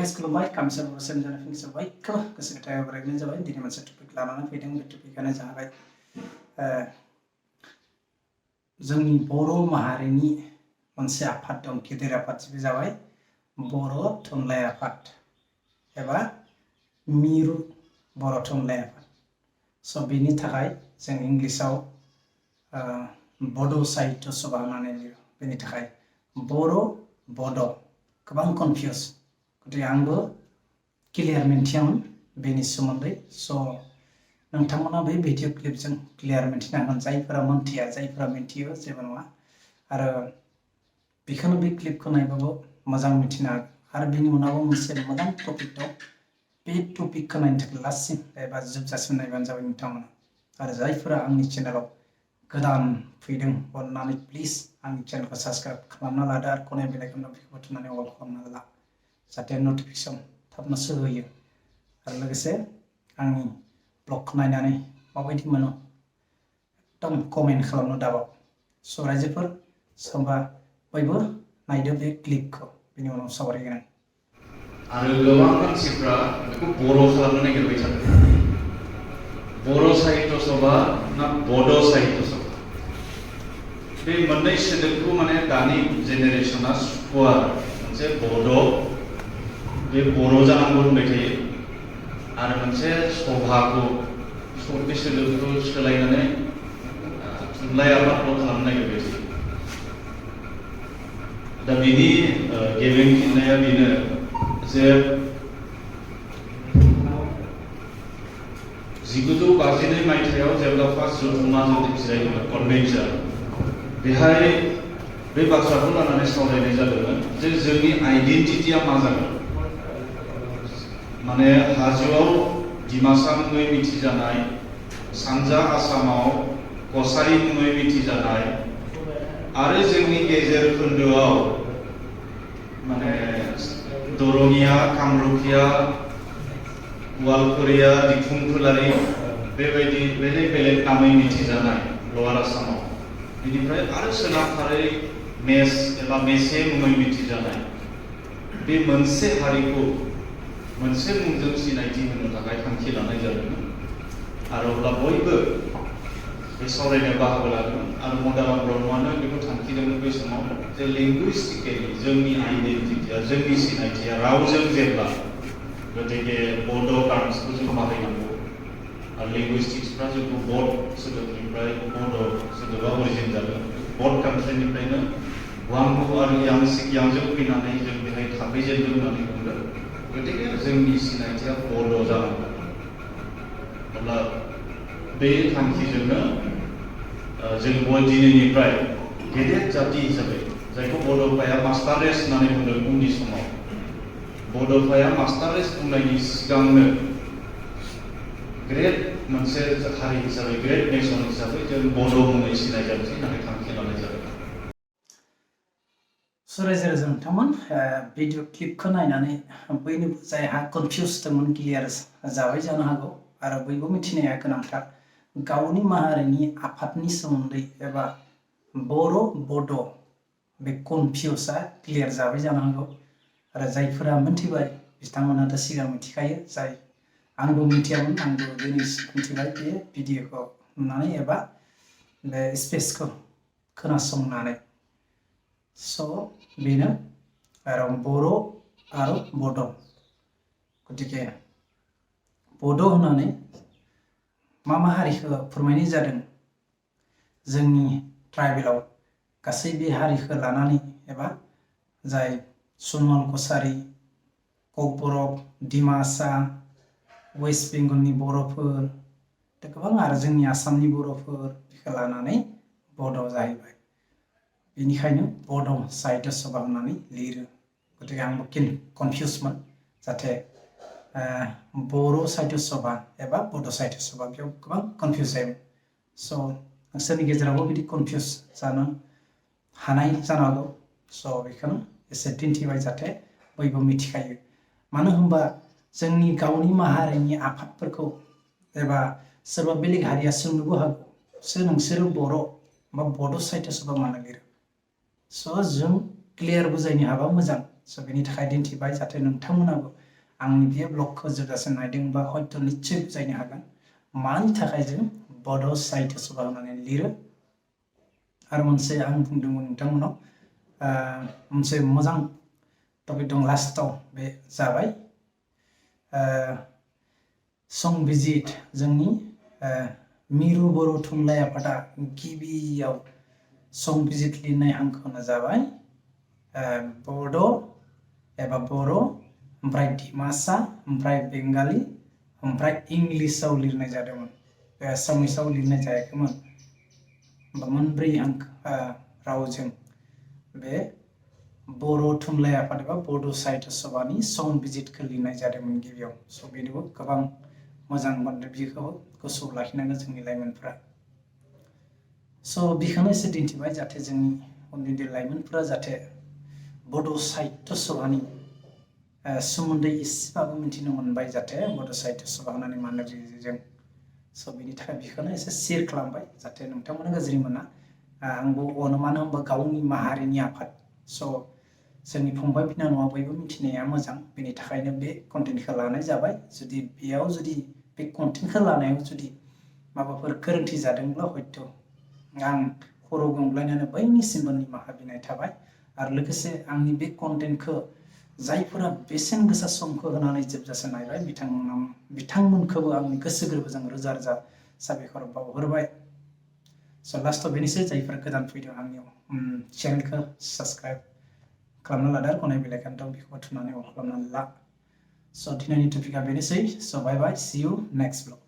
guys, खुलुमबाय कामसा बर'सेन जाना फिनसे बयखौबो गोसो गोथारै बरायनाय जाबाय। दिनै मोनसे टपिक लानानै फैदों। बे टपिकआनो जाबाय जोंनि बर' माहारिनि मोनसे आफाद दं, गिदिर आफाद बे जाबाय बर' थुनलाइ आफाद एबा मिरु बर' थुनलाइ आफाद। स' बेनि थाखाय जों इंलिसाव बड' साहित्य सभा होननानै लिरो। बेनि थाखाय बर' बड' गोबां कनफिउस, गतिके आंबो क्लियार मिन्थियामोन बेनि सोमोन्दै। स' नोंथांमोना बे भिडिअ क्लिपजों क्लियार मिन्थिनांगोन। जायफोरा मोन्थिया, जायफोरा मिन्थियो जेबो नङा, आरो बेखौनो बे क्लिपखौ नायबाबो मोजां मिन्थिनो हागोन। आरो बेनि उनावबो मोनसे मोजां टपिक दं, बे टपिकखौ नायनो थाखाय लास्टसिम एबा जोबजासिम नायबानो जाबाय नोंथांमोना। आरो जायफोरा आंनि चेनेलाव गोदान फैदों, अन्नानै प्लिज आंनि चेनेलखौ साबस्क्राइब खालामना लादो आरो खनाय बेलाइखौ नटिफिकेसन थुनानै अल खालामना ला, जाहाथे नटिफिकेसन थाबनो सौहैयो। आरो लोगोसे आंनि ब्लगखौ नायनानै माबायदि मोनो एकदम कमेन्ट खालामनो दाबाव। स' रायजोफोर सोरबा बयबो नायदो बे क्लिपखौ, बेनि उनाव सावरायगोन आं। आरो गोबां मानसिफ्रा बेखौ बर' खालामनो नागिरबाय थादों। बर' साहित्य सभा ना बड' साहित्य सभा, बे मोननै सोदोबखौ माने दानि जेनेरेशना सुखुआ। मोनसे बड', बे बर' जानांगौ होनबाय थायो, आरो मोनसे सभाखौ बे सोदोबखौ सोलायनानै थुनलाइ आफादल' खालामनो नागिरबाय थायो। दा बिनि गेबें फिननाया बेनो जे 1952 मायथाइयाव जेब्ला फार्स्ट जथुम्मा जिरायदोंमोन कन्भेन्सन, बेहाय बे बाथ्राखौ लानानै सावरायनाय जादोंमोन जे जोंनि आइडेन्टिटिया मा जागोन। माने हाजोआव डिमासा मुङै मिथिजानाय, सानजा आसामाव कसारि मुङै मिथिजानाय, आरो जोंनि गेजेर खोन्दोआव माने दरंगिया, कामरुपिया, वालपरिया, दिखुमफुलारि बेबायदि बेलेग बेलेग नामै मिथिजानाय लवार आसामाव, बेनिफ्राय आरो सोनाबहारै मेस एबा मेसे मुङै मिथिजानाय, बे मोनसे हारिखौ मोनसे मुंजों सिनायथि होनो थाखाय थांखि लानाय जादोंमोन। आरो अब्ला बयबो बे सावरायनायाव बाहागो लादोंमोन। आरो मदाराम ब्रह्मआनो बेखौ थांखिदोंमोन बै समाव जे लिंगुइस्टिकेलि जोंनि आइडेन्टिटिया, जोंनि सिनायथिया रावजों जेब्ला, गतिके बड' टार्म्सखौ जों बाहायनांगौ। आरो लिंगुइस्टिक्सफ्रा जोंखौ बड सोदोबनिफ्राय बड' सोदोबा अरिजिन जादों। बड कान्ट्रिनिफ्रायनो वांगु आरो यांजों फैनानै जों बेहाय थाफैजेनदों होननानै बुंदों। गतिके जोंनि सिनायथिया बड' जानांगौ। अब्ला बे थांखिजोंनो जों दिनैनिफ्राय गेदेर जाति हिसाबै, जायखौ बड'फाया मास्टार रेस होननानै बुंदों उननि समाव, बड'फाया मास्टार रेस बुंनायनि सिगांनो ग्रेट मोनसे हारि हिसाबै, ग्रेट नेसन हिसाबै जों बड' मुङै सिनायजानोसै होननानै थांखि लानाय जादों। रायजो राजा नोंथांमोन, भिडिअ क्लिपखौ नायनानै बयनोबो जायहा कनफिउस दंमोन क्लियार जाबाय जानो हागौ। आरो बयबो मिथिनाया गोनांथार, गावनि माहारिनि आफादनि सोमोन्दै एबा बर' बड' बे कनफिउसआ क्लियार जाबाय जानो हागौ। आरो जायफोरा मिथिबाय बिथांमोना दा सिगां मिथिखायो। जाय आंबो मिथियामोन, आंबो दिनै मिथिबाय बे भिडिअखौ नुनानै एबा बे स्पेसखौ खोनासंनानै। स' बेनो आरो बर' आरो बड', गतिके बड' होननानै मा हारिखौ फोरमायनाय जादों। जोंनि ट्राइबेलाव गासै बे हारिखौ लानानै एबा जाय सनमान कसारि, ककबरक, डिमासा, वेस्ट बेंगलनि बर'फोर, दा गोबां आरो जोंनि आसामनि बर'फोर, बेखौ लानानै बड' जाहैबाय। बेनिखायनो बड' साहित्य सभा होननानै लिरो। गतिके आंबो कनफिउसमोन, जाहाथे बर' साहित्य सभा एबा बड' साहित्य सभा, बेयाव गोबां कनफिउस जायोमोन। स' नोंसोरनि गेजेरावबो बिदि कनफिउस जानो हानाय जानो हागौ। स' बेखौनो एसे दिन्थिबाय जाहाथे बयबो मिथिखायो। मानो होनबा जोंनि गावनि माहारिनि आफादफोरखौ एबा सोरबा बेलेग हारिया सोंनोबो हागौ, नोंसोरो बर' बा बड' साहित्य सभा मानो लिरो। स' जों क्लियार बुजायनो हाबा मोजां, स' बेनि थाखाय दिन्थिबाय जाहाथे नोंथांमोनाबो आंनि बे ब्लगखौ जोबजासिम नायदोंबा हयथ' निस्सय बुजायनो हागोन मानि थाखाय जों बड' साहित्य सभा होननानै लिरो आरो मोनसे आं बुंदोंमोन नोंथांमोनाव मोनसे मोजां टपिक दं लास्टाव बे जाबाय संबिजित जोंनि मिरु बर' थुनलाइ आफादा गिबियाव संबिजित लिरनाय हांखोआनो जाबाय बड' एबा बर' ओमफ्राय डिमासा ओमफ्राय बेंगालि ओमफ्राय इंलिसाव लिरनाय जादोंमोन एसामिसाव लिरनाय जायाखैमोन होमबा मोनब्रै रावजों बे बर' थुनलाइ आफाद एबा बड' साहित्य सभानि संबिजितखौ लिरनाय जादोंमोन गिबियाव स' बेनोबो गोबां मोजां बाथ्रा बेखौ गोसोआव लाखिनांगोन जोंनि लाइमोनफ्रा स' बेखौनो एसे दिन्थिबाय जाहाथे जोंनि उन्दै उन्दै लाइमोनफ्रा जाहाथे बड' साहित्य सभानि सोमोन्दै एसेबाबो मिथिनो मोनबाय जाहाथे बड' साहित्य सभा होननानै मानो जों स' बेनि थाखाय बेखौनो एसे शेयार खालामबाय जाहाथे नोंथांमोना गाज्रि मोना आंबो अनो मानो होनबा गावनि माहारिनि आफाद स' जोंनि फंबाय बिनानावा बयबो मिथिनाया मोजां बेनि थाखायनो बे कन्टेन्टखौ लानाय जाबाय जुदि बेयाव जुदि बे कन्टेन्टखौ लानायाव जुदि माबाफोर गोरोन्थि जादोंब्ला हयथ' आं खर' गंग्लायनानै बयनिसिमबो निमाहा बिनाय थाबाय आरो लोगोसे आंनि बे कन्टेन्टखौ जायफोरा बेसेन गोसा समखौ होनानै जोबजासे नायबाय बिथांमोनखौबो आंनि गोसो गोरबोजों रोजा रोजा साबायखर बावहरबाय स' लास्टआव बेनोसै जायफोरा गोदान फैदों आंनियाव चेनेलखौ साबस्क्राइब खालामना लादो आरो गनाय बिलाइखौ दं बेखौबो थुनानै अफ खालामनानै ला स' दिनैनि टपिकआ बेनोसै स' बाय बाय सि इउ नेक्स्ट ब्लग